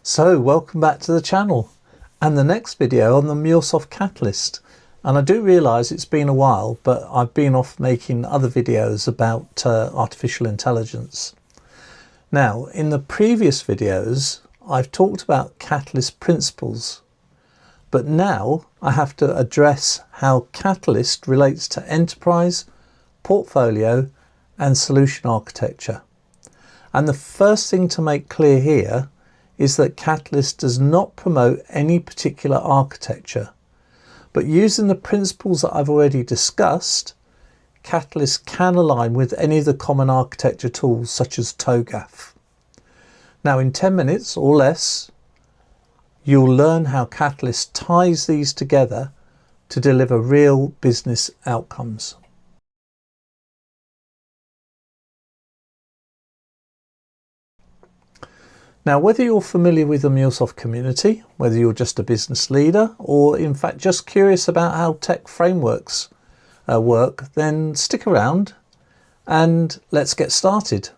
So welcome back to the channel and the next video on the MuleSoft Catalyst. And I do realise it's been a while, but I've been off making other videos about artificial intelligence. Now, in the previous videos, I've talked about Catalyst principles, but now I have to address how Catalyst relates to enterprise, portfolio and solution architecture. And the first thing to make clear here is that Catalyst does not promote any particular architecture, but using the principles that I've already discussed, Catalyst can align with any of the common architecture tools such as TOGAF. Now in 10 minutes or less, you'll learn how Catalyst ties these together to deliver real business outcomes. Now, whether you're familiar with the MuleSoft community, whether you're just a business leader, or in fact just curious about how tech frameworks work, then stick around and let's get started.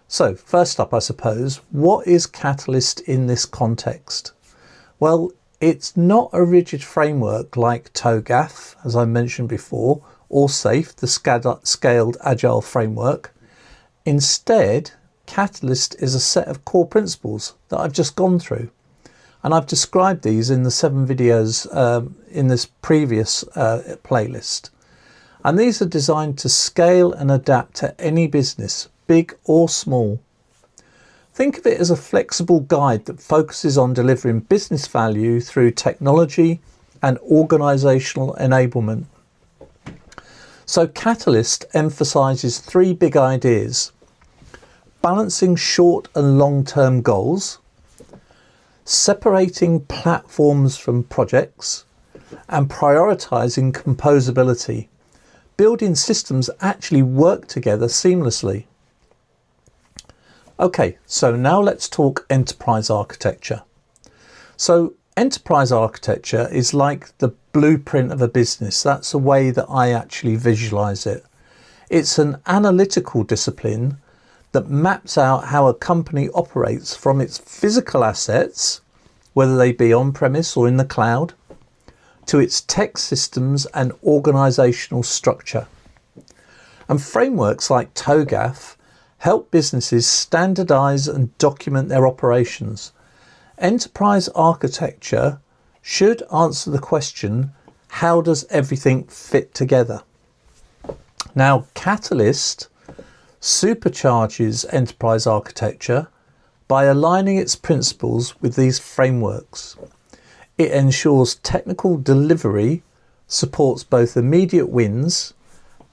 So first up, I suppose, what is Catalyst in this context? Well, it's not a rigid framework like TOGAF, as I mentioned before, or SAFe, the scaled agile framework. Instead, Catalyst is a set of core principles that I've just gone through, and I've described these in the 7 videos in this previous playlist. And these are designed to scale and adapt to any business, big or small. Think of it as a flexible guide that focuses on delivering business value through technology and organisational enablement. So Catalyst emphasises 3 big ideas: balancing short and long-term goals, separating platforms from projects, and prioritising composability, building systems that actually work together seamlessly. Okay, so now let's talk enterprise architecture. So enterprise architecture is like the blueprint of a business. That's the way that I actually visualise it. It's an analytical discipline that maps out how a company operates from its physical assets, whether they be on-premise or in the cloud, to its tech systems and organisational structure. And frameworks like TOGAF help businesses standardise and document their operations. Enterprise architecture should answer the question, how does everything fit together? Now, Catalyst supercharges enterprise architecture by aligning its principles with these frameworks. It ensures technical delivery supports both immediate wins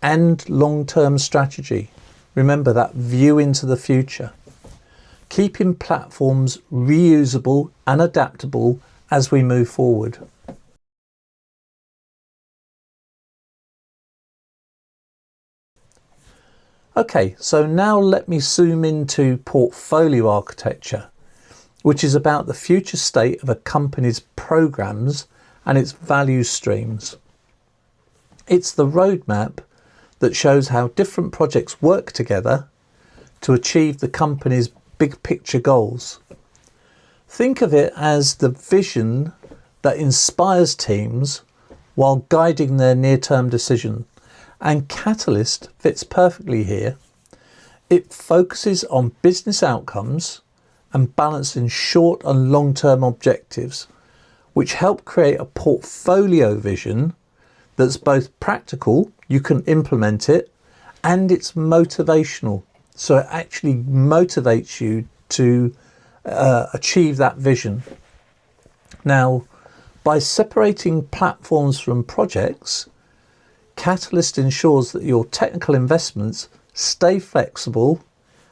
and long-term strategy. Remember that view into the future, keeping platforms reusable and adaptable as we move forward. Okay, so now let me zoom into portfolio architecture, which is about the future state of a company's programs and its value streams. It's the roadmap that shows how different projects work together to achieve the company's big picture goals. Think of it as the vision that inspires teams while guiding their near-term decision. And Catalyst fits perfectly here. It focuses on business outcomes and balancing short and long-term objectives, which help create a portfolio vision that's both practical, you can implement it, and it's motivational. So it actually motivates you to achieve that vision. Now, by separating platforms from projects, Catalyst ensures that your technical investments stay flexible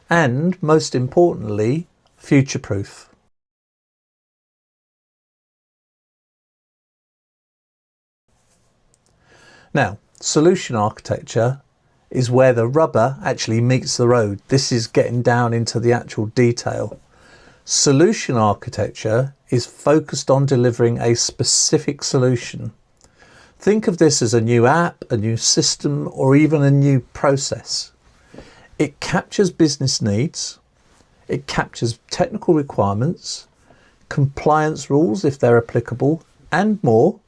and, most importantly, future-proof. Now, solution architecture is where the rubber actually meets the road. This is getting down into the actual detail. Solution architecture is focused on delivering a specific solution. Think of this as a new app, a new system, or even a new process. It captures business needs, It captures technical requirements, compliance rules if they're applicable, and more,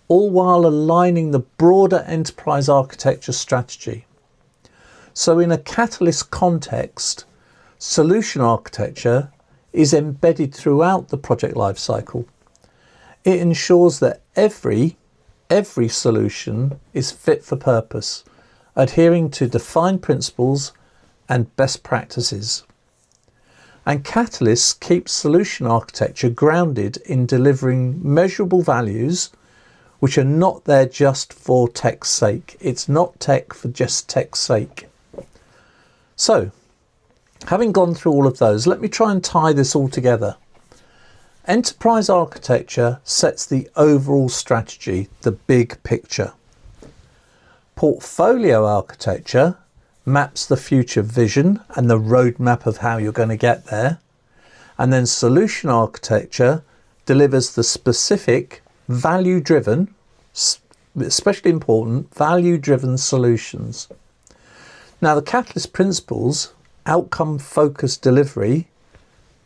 all while aligning the broader enterprise architecture strategy. So in a Catalyst context, solution architecture is embedded throughout the project lifecycle. It ensures that every solution is fit for purpose, adhering to defined principles and best practices. And Catalyst keeps solution architecture grounded in delivering measurable values which are not there just for tech's sake. It's not tech for just tech's sake. So, having gone through all of those, let me try and tie this all together. Enterprise architecture sets the overall strategy, the big picture. Portfolio architecture maps the future vision and the roadmap of how you're going to get there. And then solution architecture delivers the specific value-driven, especially important, value-driven solutions. Now the Catalyst principles, outcome-focused delivery,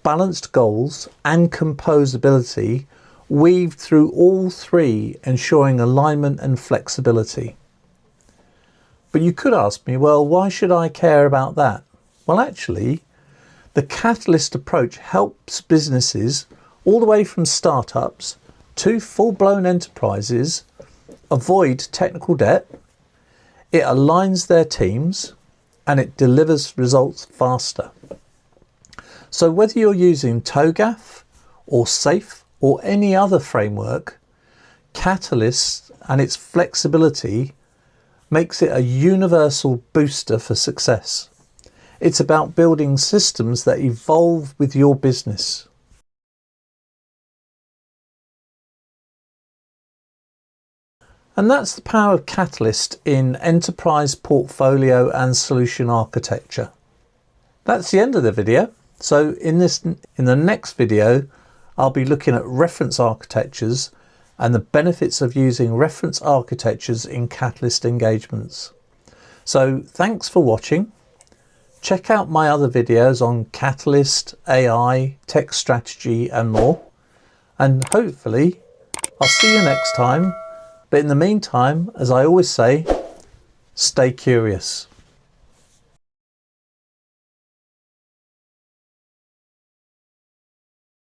balanced goals and composability weave through all three, ensuring alignment and flexibility. But you could ask me, well, why should I care about that? Well, actually, the Catalyst approach helps businesses all the way from startups to full-blown enterprises avoid technical debt, it aligns their teams, and it delivers results faster. So whether you're using TOGAF or SAFe or any other framework, Catalyst and its flexibility makes it a universal booster for success. It's about building systems that evolve with your business. And that's the power of Catalyst in enterprise portfolio and solution architecture. That's the end of the video. So in the next video, I'll be looking at reference architectures and the benefits of using reference architectures in Catalyst engagements. So thanks for watching. Check out my other videos on Catalyst, AI, tech strategy and more. And hopefully I'll see you next time. But in the meantime, as I always say, stay curious.